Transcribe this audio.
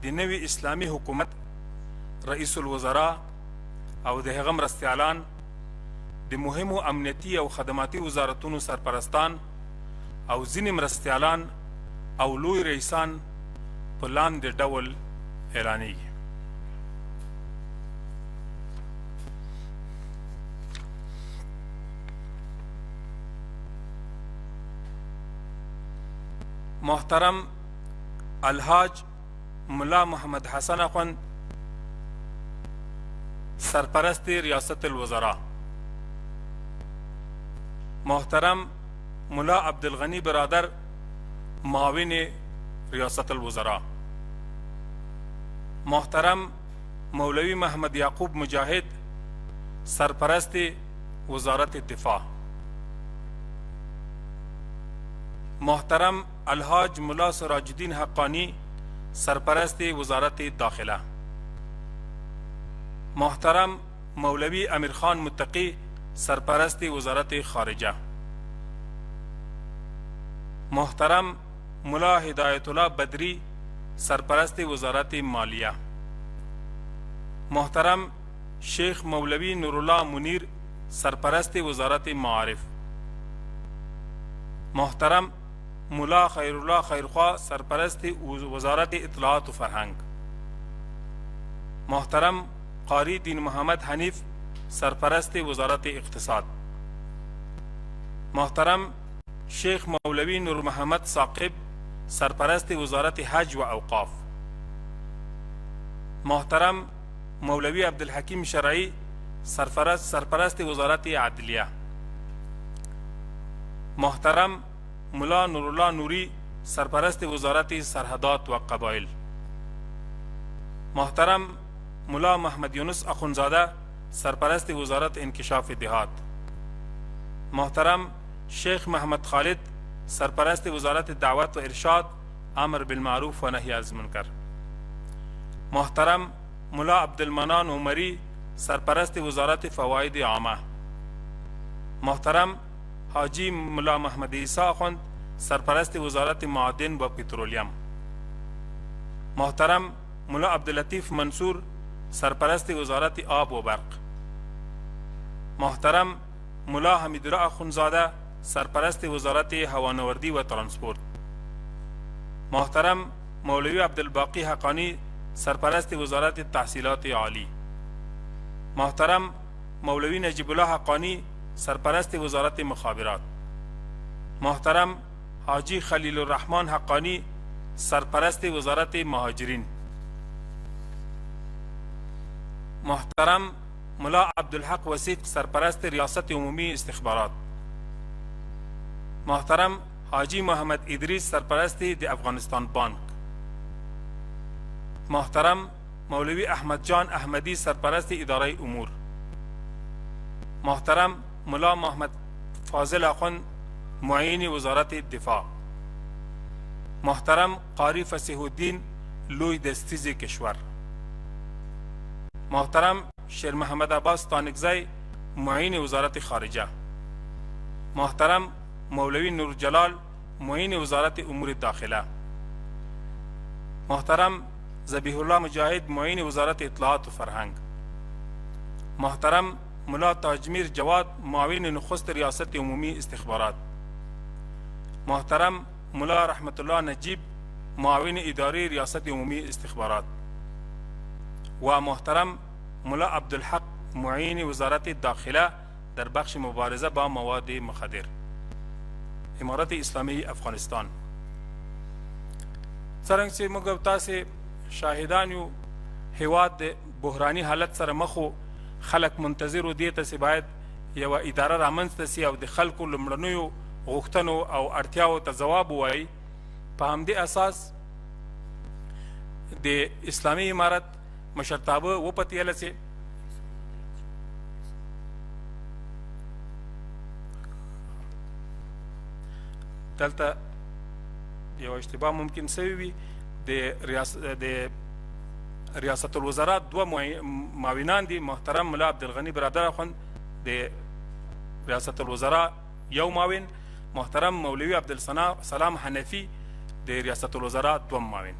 د نوي اسلامي حکومت رئیس الوزرا او د هغه مرستیالان د مهمو امنیتي او خدماتي وزارتونو سرپرستان او ځینې مرستیالان او لوی رئیسان په لاندې ډول اعلانیږي. محترم الحاج ملا محمد حسن اخوند سرپرست ریاست الوزراء، محترم ملا عبدالغنی برادر معاون ریاست الوزراء، محترم مولوی محمد یعقوب مجاهد سرپرست وزارت الدفاع، محترم الحاج ملا سراج الدین حقانی سرپرست وزارت داخلہ، محترم مولوی امیر خان متقی سرپرست وزارت خارجہ، محترم ملا ہدایت اللہ بدری سرپرست وزارت مالیہ، محترم شیخ مولوی نور اللہ منیر سرپرست وزارت معارف، محترم ملا خیر اللہ خیرخواہ سرپرست وزارت اطلاعات و فرہنگ، محترم قاری دین محمد حنیف سرپرست وزارت اقتصاد، محترم شیخ مولوی نور محمد ثاقب سرپرست وزارت حج و اوقاف، محترم مولوی عبدالحکیم شرعی سرپرست وزارت عدلیہ، محترم ملا نور اللہ نوری سرپرست وزارت سرحدات و قبائل، محترم ملا محمد یونس اخونزادہ سرپرست وزارت انکشاف دیہات، محترم شیخ محمد خالد سرپرست وزارت دعوت و ارشاد امر بالمعروف و نہی عن المنکر، محترم ملا عبدالمنان عمری سرپرست وزارت فوائد عامہ، محترم حاجی ملا محمد عیسیٰ اخوند سرپرست وزارت معادن و پٹرولیم، محترم ملا عبداللطیف منصور سرپرست وزارت آب و برق، محترم ملا حمید اللہ اخونزادہ سرپرست وزارت ہوانوردی و ترانسپورٹ، محترم مولوی عبدالباقی حقانی سرپرست وزارت تحصیلات عالی، محترم مولوی نجیب اللہ حقانی سرپرست وزارت مخابرات، محترم حاجی خلیل الرحمن حقانی سرپرست وزارت مہاجرین، محترم ملا عبدالحق وسیق سرپرست ریاست عمومی استخبارات، محترم حاجی محمد ادریس سرپرست دی افغانستان بانک، محترم مولوی احمد جان احمدی سرپرست ادارہ امور، محترم ملا محمد فاضل اخوند معین وزارت دفاع، محترم قاری فصیح الدین لوی دستیز کشور، محترم شیر محمد عباس تانکزئی معین وزارت خارجہ، محترم مولوی نور جلال معین وزارت امور داخلہ، محترم ذبیح اللہ مجاہد معین وزارت اطلاعات و فرہنگ، محترم ملا تاجمیر جواد معاون نخست ریاست عمومی استخبارات، محترم ملا رحمت اللہ نجیب معاون اداری ریاست عمومی استخبارات و محترم ملا عبدالحق معین وزارت داخلہ در بخش مبارزه با مواد مخدر، امارت اسلامی افغانستان. څرنګه چې موږ تاسې شاهدان یو، هیواد د بحراني حالت سره مخ و، خلک منتظر و دې ته چې باید یوه اداره رامنځته سي او د خلکو لومړنیو غوښتنو او اړتیاوو ته ځواب ووایي. په همدې اساس د اسلامي امارت مشرتابه وپتېله چې دلته یو اشتباه ممکن سوی وي. د ریاست الوزراء دوه معاونان دي، محترم ملا عبدالغنی برادر اخوند د ریاست الوزراء یو معاون، محترم مولوی عبدالسلام حنفی د ریاست الوزراء دوم معاون.